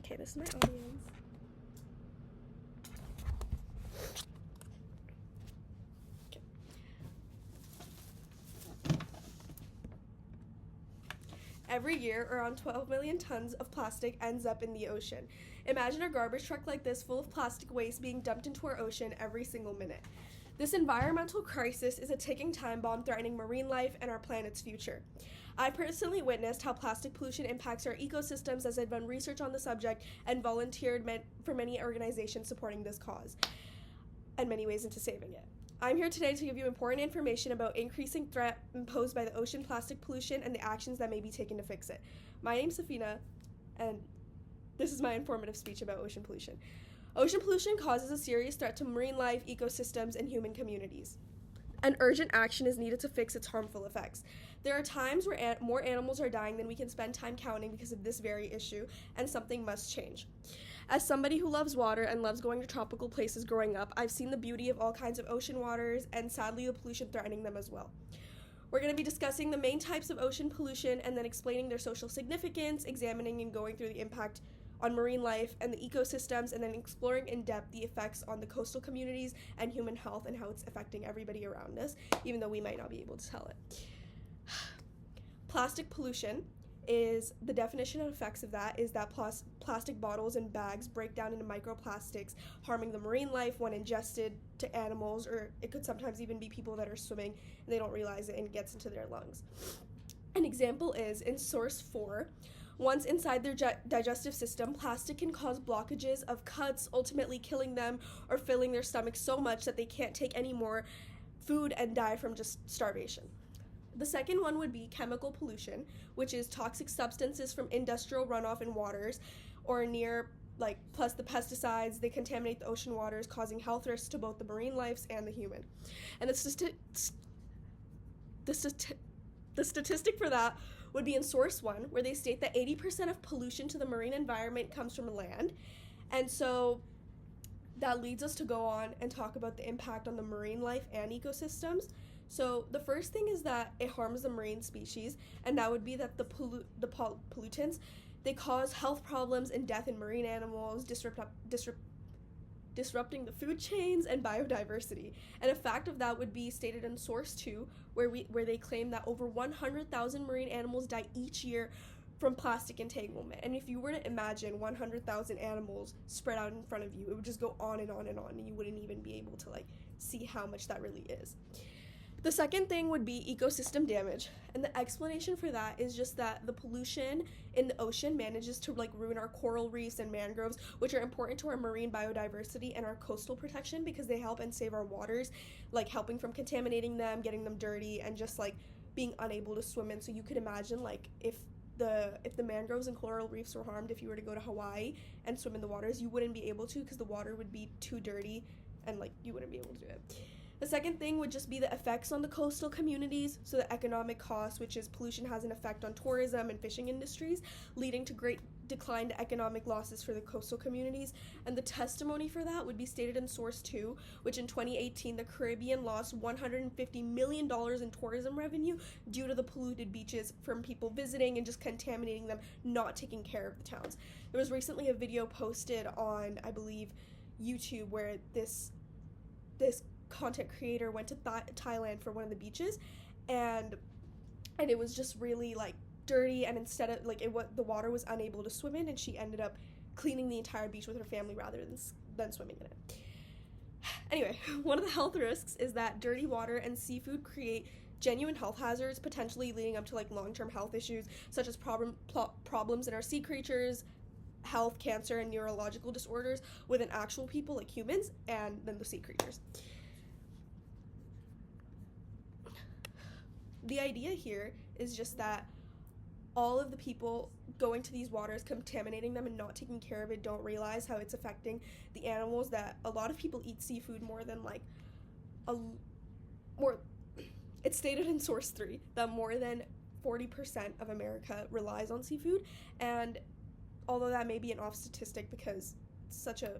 Okay, this is my audience. Okay. Every year, around 12 million tons of plastic ends up in the ocean. Imagine a garbage truck like this full of plastic waste being dumped into our ocean every single minute. This environmental crisis is a ticking time bomb threatening marine life and our planet's future. I personally witnessed how plastic pollution impacts our ecosystems as I've done research on the subject and volunteered for many organizations supporting this cause and many ways into saving it. I'm here today to give you important information about increasing threat imposed by the ocean plastic pollution and the actions that may be taken to fix it. My name's Safina, and this is my informative speech about ocean pollution. Ocean pollution causes a serious threat to marine life, ecosystems, and human communities. And urgent action is needed to fix its harmful effects. There are times where more animals are dying than we can spend time counting because of this very issue, and something must change. As somebody who loves water and loves going to tropical places growing up, I've seen the beauty of all kinds of ocean waters and sadly the pollution threatening them as well. We're going to be discussing the main types of ocean pollution and then explaining their social significance, examining and going through the impact on marine life and the ecosystems, and then exploring in depth the effects on the coastal communities and human health and how it's affecting everybody around us, even though we might not be able to tell it. Plastic pollution is the definition and effects of that is that plastic bottles and bags break down into microplastics, harming the marine life when ingested to animals, or it could sometimes even be people that are swimming and they don't realize it and it gets into their lungs. An example is in source 4. Once inside their digestive system, plastic can cause blockages of cuts, ultimately killing them or filling their stomachs so much that they can't take any more food and die from just starvation. The second one would be chemical pollution, which is toxic substances from industrial runoff in waters or near, plus the pesticides. They contaminate the ocean waters, causing health risks to both the marine lives and the human. And the statistic for that would be in source 1, where they state that 80% of pollution to the marine environment comes from land. And so that leads us to go on and talk about the impact on the marine life and ecosystems. So the first thing is that it harms the marine species, and that would be that the pollutants, they cause health problems and death in marine animals, disrupting the food chains and biodiversity. And a fact of that would be stated in source 2, where they claim that over 100,000 marine animals die each year from plastic entanglement. And if you were to imagine 100,000 animals spread out in front of you, it would just go on and on and on, and you wouldn't even be able to see how much that really is. The second thing would be ecosystem damage, and the explanation for that is just that the pollution in the ocean manages to ruin our coral reefs and mangroves, which are important to our marine biodiversity and our coastal protection because they help and save our waters, helping from contaminating them, getting them dirty, and just being unable to swim in. So you could imagine if the mangroves and coral reefs were harmed, if you were to go to Hawaii and swim in the waters, you wouldn't be able to because the water would be too dirty and you wouldn't be able to do it. The second thing would just be the effects on the coastal communities, so the economic cost, which is pollution has an effect on tourism and fishing industries, leading to great decline to economic losses for the coastal communities. And the testimony for that would be stated in source 2, which in 2018 the Caribbean lost $150 million in tourism revenue due to the polluted beaches from people visiting and just contaminating them, not taking care of the towns. There was recently a video posted on, I believe, YouTube where this content creator went to Thailand for one of the beaches, and it was just really dirty, and instead of the water was unable to swim in, and she ended up cleaning the entire beach with her family rather than swimming in it. Anyway, one of the health risks is that dirty water and seafood create genuine health hazards, potentially leading up to long-term health issues such as problems in our sea creatures, health, cancer, and neurological disorders within actual people like humans and then the sea creatures. The idea here is just that all of the people going to these waters, contaminating them and not taking care of it, don't realize how it's affecting the animals, that a lot of people eat seafood more than it's stated in source 3 that more than 40% of America relies on seafood. And although that may be an off statistic because it's such a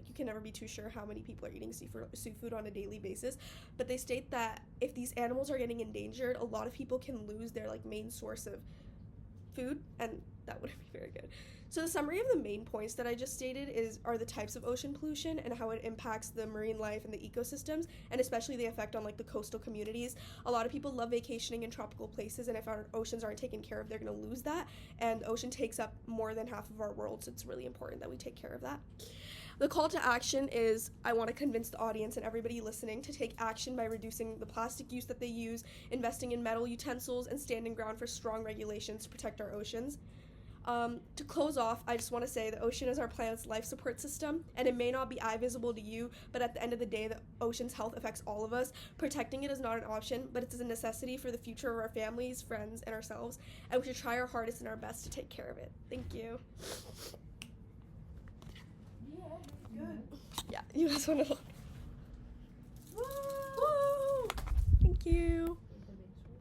you can never be too sure how many people are eating seafood on a daily basis, but they state that if these animals are getting endangered, a lot of people can lose their main source of food, and that wouldn't be very good. So the summary of the main points that I just stated are the types of ocean pollution and how it impacts the marine life and the ecosystems, and especially the effect on like the coastal communities. A lot of people love vacationing in tropical places, and if our oceans aren't taken care of, they're going to lose that. And the ocean takes up more than half of our world, so it's really important that we take care of that. The call to action is I want to convince the audience and everybody listening to take action by reducing the plastic use that they use, investing in metal utensils, and standing ground for strong regulations to protect our oceans. To close off, I just want to say the ocean is our planet's life support system, and it may not be eye visible to you, but at the end of the day, the ocean's health affects all of us. Protecting it is not an option, but it's a necessity for the future of our families, friends, and ourselves, and we should try our hardest and our best to take care of it. Thank you. Yeah, good. Yeah, you guys want to... Woo! Thank you.